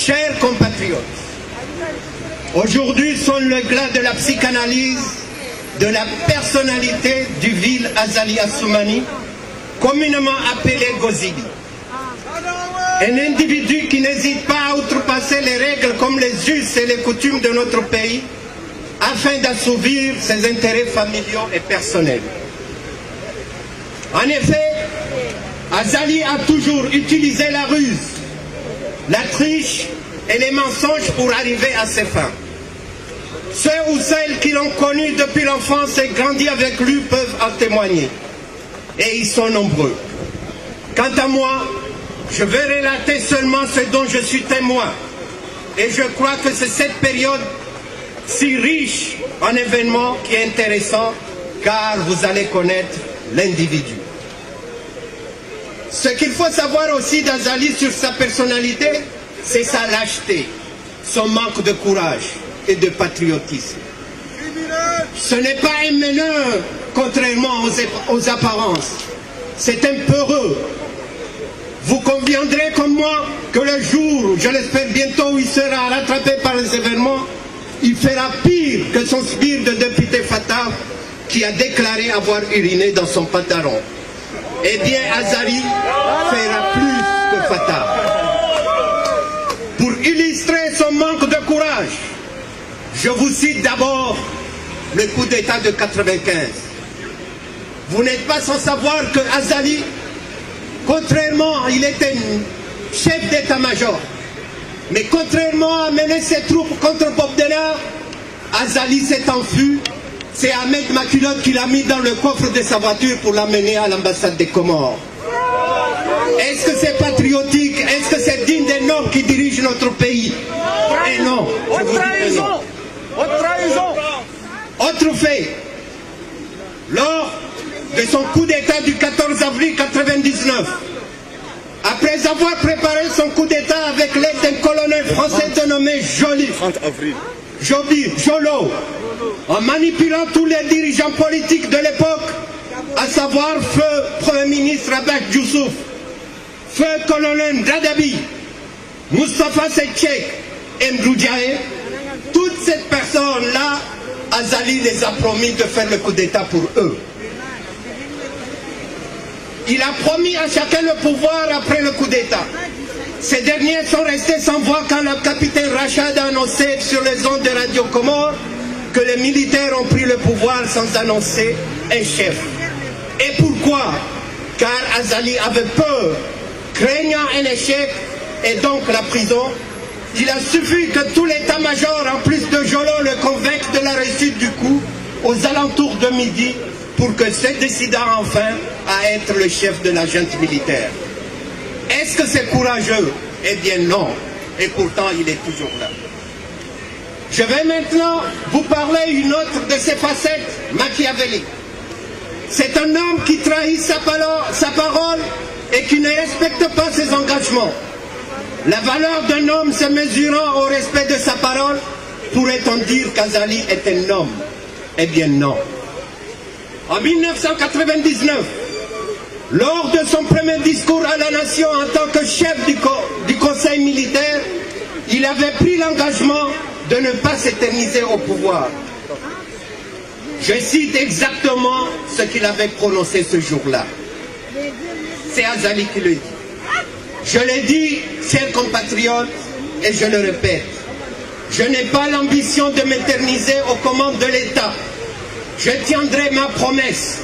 Chers compatriotes, aujourd'hui sonne le glas de la psychanalyse de la personnalité du vil Azali Assoumani, communément appelé Gozidi. Un individu qui n'hésite pas à outrepasser les règles comme les us et les coutumes de notre pays afin d'assouvir ses intérêts familiaux et personnels. En effet, Azali a toujours utilisé la ruse, la triche et les mensonges pour arriver à ses fins. Ceux ou celles qui l'ont connu depuis l'enfance et grandi avec lui peuvent en témoigner. Et ils sont nombreux. Quant à moi, je vais relater seulement ce dont je suis témoin. Et je crois que c'est cette période si riche en événements qui est intéressant, car vous allez connaître l'individu. Ce qu'il faut savoir aussi d'Azali sur sa personnalité, c'est sa lâcheté, son manque de courage et de patriotisme. Ce n'est pas un meneur, contrairement aux apparences. C'est un peureux. Vous conviendrez comme moi que le jour, je l'espère bientôt, où il sera rattrapé par les événements, il fera pire que son sbire de député Fatah qui a déclaré avoir uriné dans son pantalon. Eh bien, Azali fera plus que Fatah. Pour illustrer son manque de courage, je vous cite d'abord le coup d'État de 95. Vous n'êtes pas sans savoir que Azali, contrairement, il était chef d'état-major, mais contrairement à mener ses troupes contre Bob Denard, Azali s'est enfui. C'est Ahmed Maculotte qui l'a mis dans le coffre de sa voiture pour l'amener à l'ambassade des Comores. Est-ce que c'est patriotique? Est-ce que c'est digne des normes qui dirigent notre pays? Et non, je vous dis non. Haute trahison. Autre fait, lors de son coup d'État du 14 avril 1999, après avoir préparé son coup d'État avec l'aide d'un colonel français dénommé Jolo, en manipulant tous les dirigeants politiques de l'époque, à savoir feu Premier ministre Abbas Youssouf, feu colonel Dadabi, Moustapha Setchek et Mdoudiaé, toutes ces personnes-là, Azali les a promis de faire le coup d'État pour eux. Il a promis à chacun le pouvoir après le coup d'État. Ces derniers sont restés sans voix quand le capitaine Rachad a annoncé sur les ondes de Radio Comores que les militaires ont pris le pouvoir sans annoncer un chef. Et pourquoi? Car Azali avait peur, craignant un échec et donc la prison. Il a suffi que tout l'état-major, en plus de Jolo, le convainque de la réussite du coup aux alentours de midi pour que se décida enfin à être le chef de la junte militaire. Est-ce que c'est courageux? Eh bien non. Et pourtant, il est toujours là. Je vais maintenant vous parler une autre de ses facettes machiavéliques. C'est un homme qui trahit sa parole et qui ne respecte pas ses engagements. La valeur d'un homme se mesurant au respect de sa parole, pourrait-on dire qu'Azali est un homme? Eh bien non. En 1999, lors de son premier discours à la nation en tant que chef du conseil militaire, il avait pris l'engagement de ne pas s'éterniser au pouvoir. Je cite exactement ce qu'il avait prononcé ce jour-là. C'est Azali qui le dit. Je l'ai dit, chers compatriotes, et je le répète, je n'ai pas l'ambition de m'éterniser aux commandes de l'État. Je tiendrai ma promesse.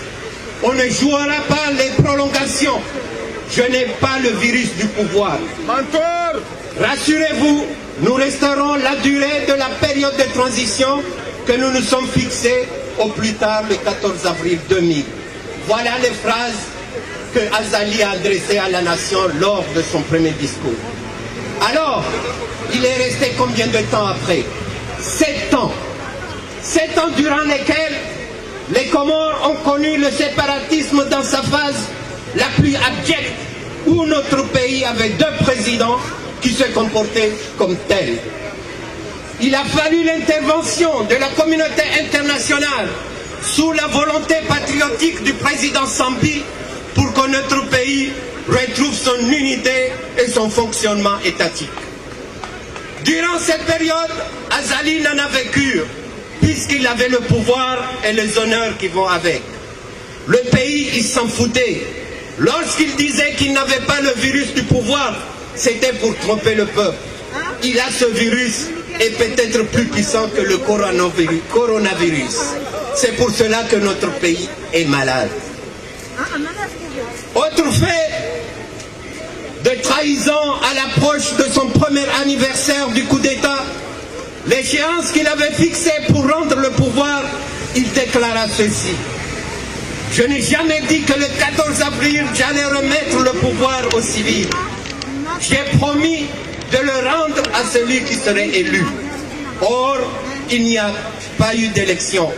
On ne jouera pas les prolongations. Je n'ai pas le virus du pouvoir. Menteur! Rassurez-vous, nous resterons la durée de la période de transition que nous nous sommes fixés au plus tard le 14 avril 2000. Voilà les phrases que Azali a adressées à la nation lors de son premier discours. Alors, il est resté combien de temps après? 7 ans. 7 ans durant lesquels les Comores ont connu le séparatisme dans sa phase la plus abjecte, où notre pays avait 2 présidents qui se comportaient comme tels. Il a fallu l'intervention de la communauté internationale sous la volonté patriotique du président Sambi pour que notre pays retrouve son unité et son fonctionnement étatique. Durant cette période, Azali n'en avait cure, puisqu'il avait le pouvoir et les honneurs qui vont avec. Le pays, il s'en foutait. Lorsqu'il disait qu'il n'avait pas le virus du pouvoir, c'était pour tromper le peuple. Il a ce virus et peut-être plus puissant que le coronavirus. C'est pour cela que notre pays est malade. Autre fait de trahison à l'approche de son premier anniversaire du coup d'État, l'échéance qu'il avait fixée pour rendre le pouvoir, il déclara ceci. Je n'ai jamais dit que le 14 avril, j'allais remettre le pouvoir aux civils. J'ai promis de le rendre à celui qui serait élu. Or, il n'y a pas eu d'élection.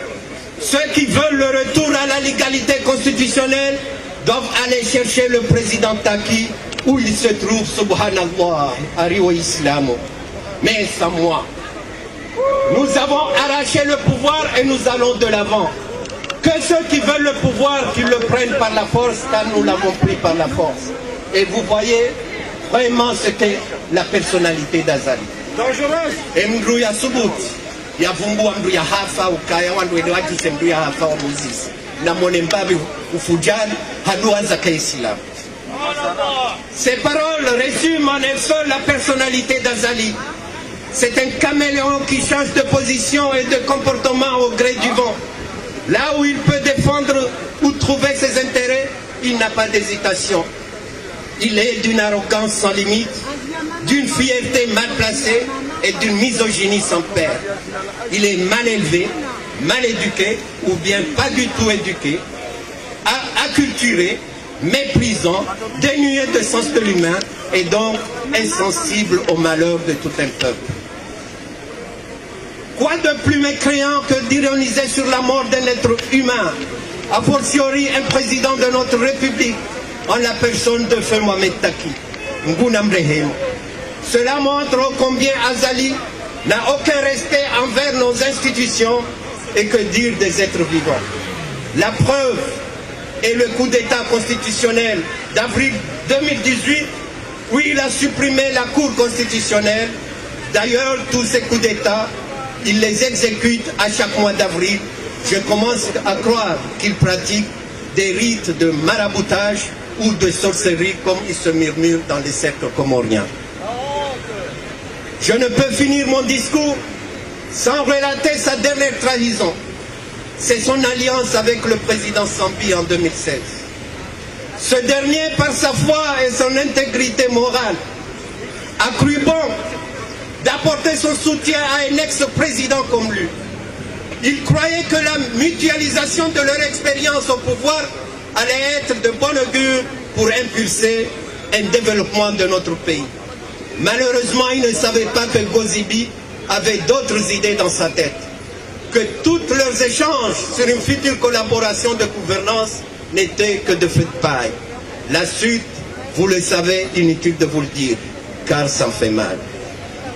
Ceux qui veulent le retour à la légalité constitutionnelle doivent aller chercher le président Taki où il se trouve, subhanallah, à Rio Islamo. Mais sans moi. Nous avons arraché le pouvoir et nous allons de l'avant. Que ceux qui veulent le pouvoir, qu'ils le prennent par la force, car nous l'avons pris par la force. Et vous voyez vraiment ce qu'est la personnalité d'Azali. Dangereuse. Et Mdrouya Subut, Yavumbu Mdrouya Hafa, Ukaya Wandwede Wajise Mdrouya Hafa wa Moses. Na Monembabi Ufujani, Hadouan Zakaï Silam. Ces paroles résument en un seul la personnalité d'Azali. C'est un caméléon qui change de position et de comportement au gré du vent. Là où il peut défendre ou trouver ses intérêts, il n'a pas d'hésitation. Il est d'une arrogance sans limite, d'une fierté mal placée et d'une misogynie sans père. Il est mal élevé, mal éduqué ou bien pas du tout éduqué, acculturé, méprisant, dénué de sens de l'humain et donc insensible au malheur de tout un peuple. Quoi de plus mécréant que d'ironiser sur la mort d'un être humain, a fortiori un président de notre République, en la personne de Feu Mohamed Taki, Nguna Mrehemu. Cela montre combien Azali n'a aucun respect envers nos institutions et que dire des êtres vivants. La preuve est le coup d'État constitutionnel d'avril 2018 où il a supprimé la Cour constitutionnelle. D'ailleurs, tous ces coups d'État, il les exécute à chaque mois d'avril. Je commence à croire qu'il pratique des rites de maraboutage ou de sorcellerie comme il se murmure dans les cercles comoriens. Je ne peux finir mon discours sans relater sa dernière trahison. C'est son alliance avec le président Sambi en 2016. Ce dernier, par sa foi et son intégrité morale, a cru bon d'apporter son soutien à un ex-président comme lui. Il croyait que la mutualisation de leur expérience au pouvoir allait être de bon augure pour impulser un développement de notre pays. Malheureusement, il ne savait pas que Gozibi avait d'autres idées dans sa tête, que tous leurs échanges sur une future collaboration de gouvernance n'étaient que de feu de paille. La suite, vous le savez, inutile de vous le dire, car ça me fait mal.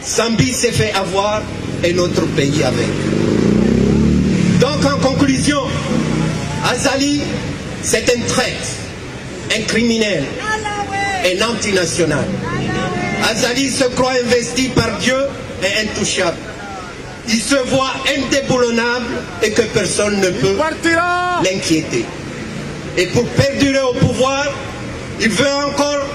Sambi s'est fait avoir et notre pays avec. Donc en conclusion, Azali, c'est un traître, un criminel, un antinational. Azali se croit investi par Dieu et intouchable. Il se voit indéboulonnable et que personne ne peut l'inquiéter. Et pour perdurer au pouvoir, il veut encore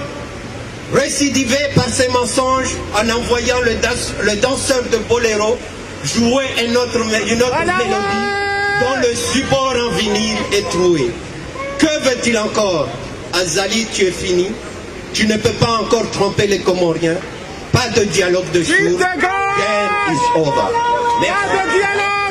récidiver par ses mensonges en envoyant le danseur de boléro jouer une autre mélodie dont le support en vinyle est troué. Que veut-il encore? Azali, tu es fini. Tu ne peux pas encore tromper les Comoriens. Pas de dialogue de sourds. Game is over. Merci.